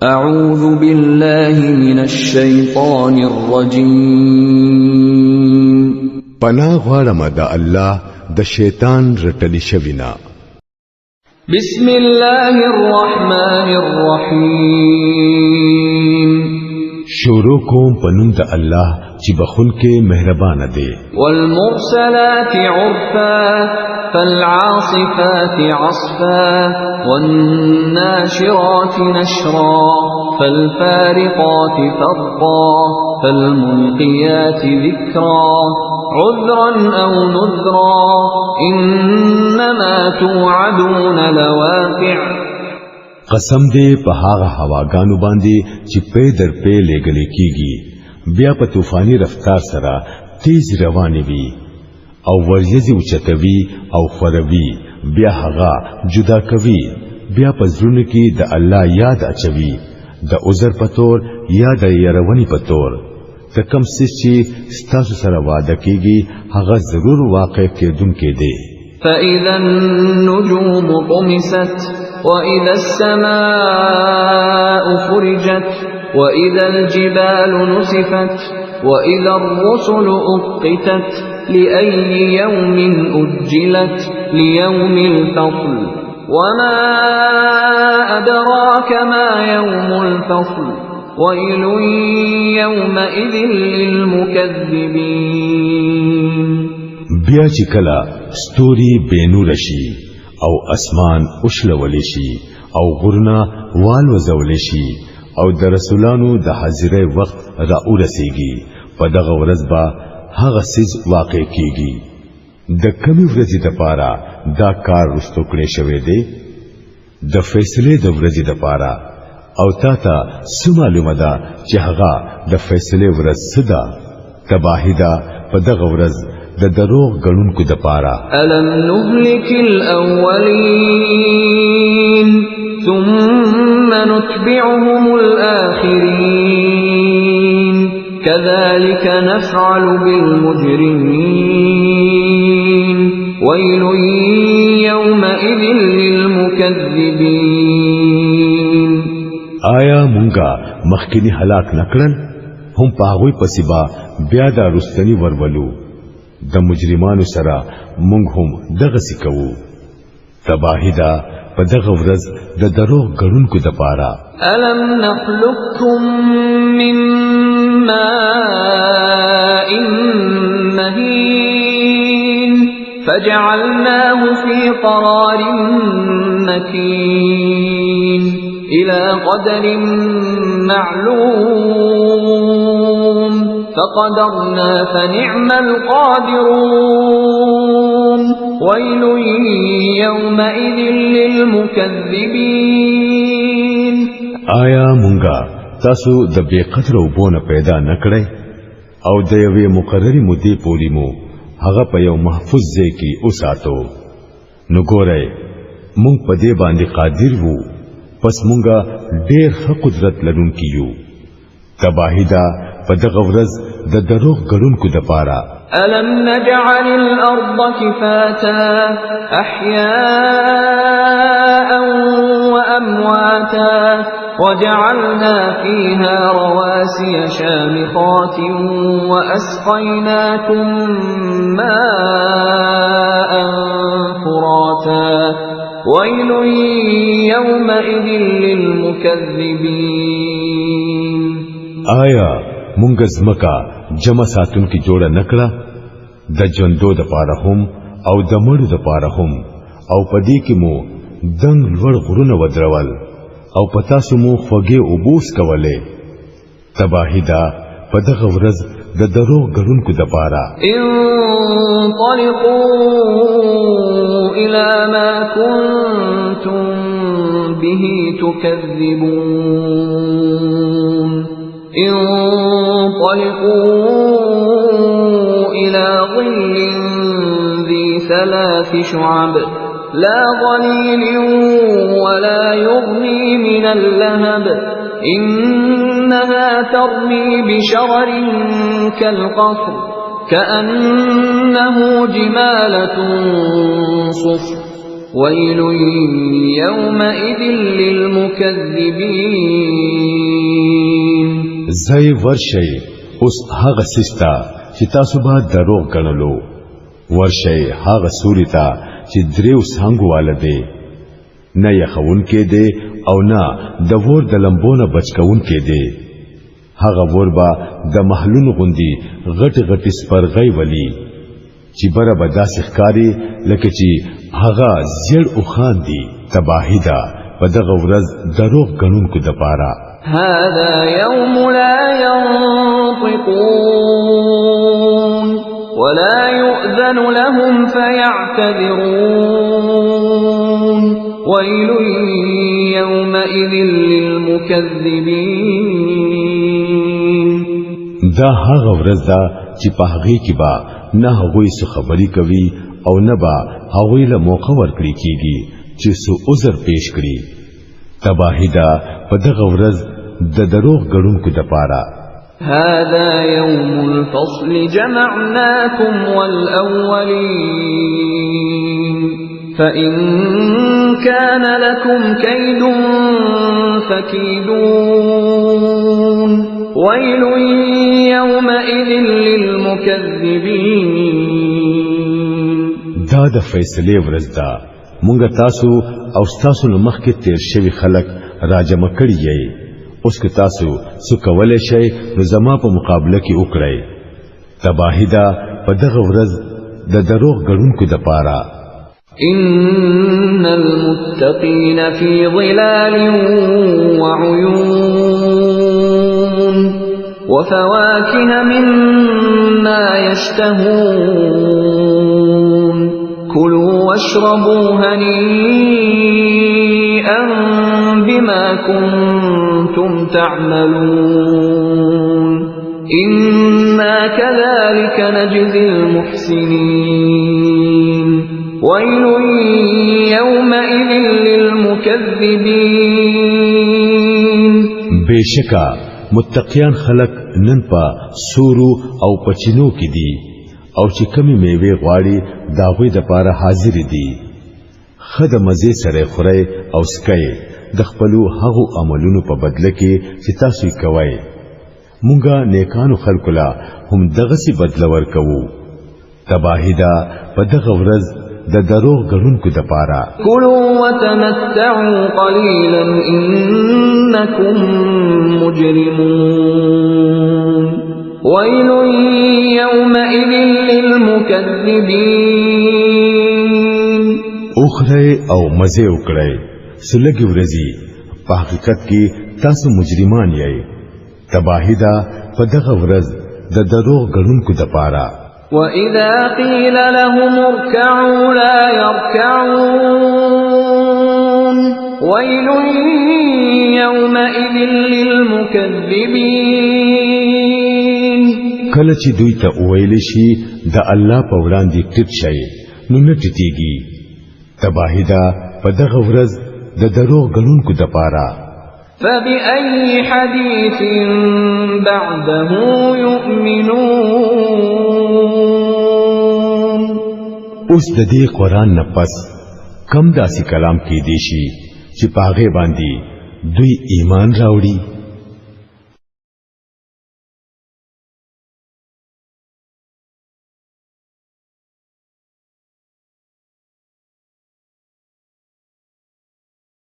أعوذ بالله من الشيطان الرجيم پناه غواړم د الله د شیطان رټلی شوینا. بسم الله الرحمن الرحيم شروع کوم په نوم د الله چې بخونکې مهربان دی. والمرسلات عرفا فالعاصفات عصفا والناشرات نشرا فالفارقات فرقا فالملقيات ذكرا عذرا أو نذرا إنما توعدون لواقع. قسم دې په هغه هواګانو باندې چې په در په لګلې کیږي، بیا په طوفاني رفتار سره تیز روانې وي او ورځي اوچتوي او خوروي، بیا هغه جدا کوي، بیا په زړونو کې د الله یاد اچوي، د عذر په تور یا د يرونی په تور. ته کوم څه چې ستاسو سره وعده کیږي هغه ضرور واقع کېدونکې دی. فإذا النجوم طمست وإذا السماء فرجت وإذا الجبال نسفت وإذا الرسل أقتت لأي يوم أجلت ليوم الفصل وما أدراك ما يوم الفصل ويل يومئذ للمكذبين. بیا چې کله ستوري بینور شي او اسمان اوشلول شي او غرنا وال وزول شي او د رسولانو د حاضرۍ وخت را ورسیږي، په دغه ورځ به هغه څه واقع کیږي د کومې ورځې لپاره دا کار رستو کړی شوی دی، د فیصله د ورځې لپاره. او تا ته څه معلومه ده چې هغه د فیصله ورځ څه ده؟ تباهی ده په دغه ورځ د دروغ غړونکو د پاره. ألم نهلك الأولين ثم نتبعهم الآخرين كذلك نفعل بالمجرمين ويل يومئذ للمكذبين. آیا مونږه مخکینی هلاک نکړل؟ هم په هغوی پسې با بیا دا رستنی ورولو. د مجرمانو سره مونږ هم دغه سکو. تباہی دا په دغه ورځ د دروغ غړونکو د پاره. ألم نخلقكم من ماء مهين فجعلناه في قرار مكين إلى قدر معلوم فقدرنا فنعم القادرون ويل يومئذ للمكذبين. آیا مونږه تاسو د بے قدر وبونه پیدا نکړی او د یوې مقرری مودې پورې مو هغه په یو محفوظ ځای کې اوساتو؟ نو ګورئ مونږ په دې باندې قادر وو، پس مونږه ډېر ښه قدرت لرونکي یو. تباہی ده په دغه ورځ د دروغ غړونکو د پاره. ألم نجعل الأرض كفاتا أحياء وأمواتا وجعلنا فيها رواسي شامخات وأسقيناكم ماء فراتا ويل يومئذ للمكذبين. آیا مونږ زمکا جمع ساتون کی جوړه نکړه د ژوندو د پاره هم او د مړو د پاره هم، او پدې کې مو دنګ لوړ غرونه ودرول او پتا سو مو خوږه وبوس کوله. تباہی ده په دغه ورځ د دروغ غړونکو د پاره. انطلقوا إلى ما كنتم به تكذبون انطلقوا إلى ظل ذي ثلاث شعب لا ظليل ولا يغني من اللهب إنها ترمي بشرر كالقصر كأنه جمالة صفر ويل يومئذ للمكذبين زي ورشي اوس هغه سستا چې تاسو به دروغ غنلو ورشي هغه سوري ته چې دریو څنګه والده نه یخون کې دي او نه د ور د لمبونه بچکون کې دي هغه ور با د محلون غوندي غټ غټ سپرغي ولي چې بره بدا سخکاری لکه چې هغه زړ او خان دي تباہی دا په دغه ورځ دروغ غنونکو د پاره هذا يوم لا ينطقون ولا يؤذن لهم فيعتذرون ويل يومئذ للمكذبين دا هغه ورځ ده چې په هغه کې با نه هغوی څه خبري کوي او نه با هغوی له موقع ورکړي کیږي چې څه عذر پیش کړي تباہی دا په دغه ورځ د دروغ غړونکو د پاره هذا يوم الفصل جمعناكم والأولين فإن كان لكم كيد فكيدون ويل يومئذ للمكذبين دا د فیصله ورځ ده مونږ تاسو او تاسو نو مخکې تیر شوی خلک راجمع کړی یې اوس که تاسو څه کولای شئ نو زما په مقابله کې وکړئ تباہی دا په دغه ورځ د دروغ غړونکو د پاره إن المتقين في ظلال وعيون وفواكه مما يشتهون كلوا واشربوا هنيئا بما كنتم تعملون إنا كذلك نجزي المحسنين ويل يومئذ للمكذبين بشکا متقیان خلق نن په سورو او پچینو کې دي او چې کمی میوه غواړي داوی د پاره حاضر دي خد مزه سره خوري او سکي د خپلو هغو عملونو په بدله کې چې تاسو کوي مونږه نیکانو خلق لا هم دغه سي بدله ورکوو تباہی دا په دغه ورځ د دروغ غړونکو د پاره كلوا وتمتعوا قليلا انكم مجرمون ويل يومئذ للمكذبين اخره او مزه وکړئ سلګي ورزي په حقیقت کې تاسو مجرمان یې تباہی دا په دغه ورځ د دروغ غړونکو د پاره وَإِذَا قِيلَ لَهُمُ ارْكَعُوا لَا يَرْكَعُونَ وَيْلٌ يَوْمَئِذٍ لِلْمُكَذِّبِينَ کله چې دوی ته ویل شي د الله په وړاندې ټیټ شي نو نه ټیټيږي تباہی دا په دغه ورځ د دروغ غړونکو د پاره فَبِأَيِّ حَدِيثٍ بَعْدَهُ يُؤْمِنُونَ اوس د دې قران نه پس کم داسې کلام کې دی شي چې پاغه باندې دوی ایمان راوړي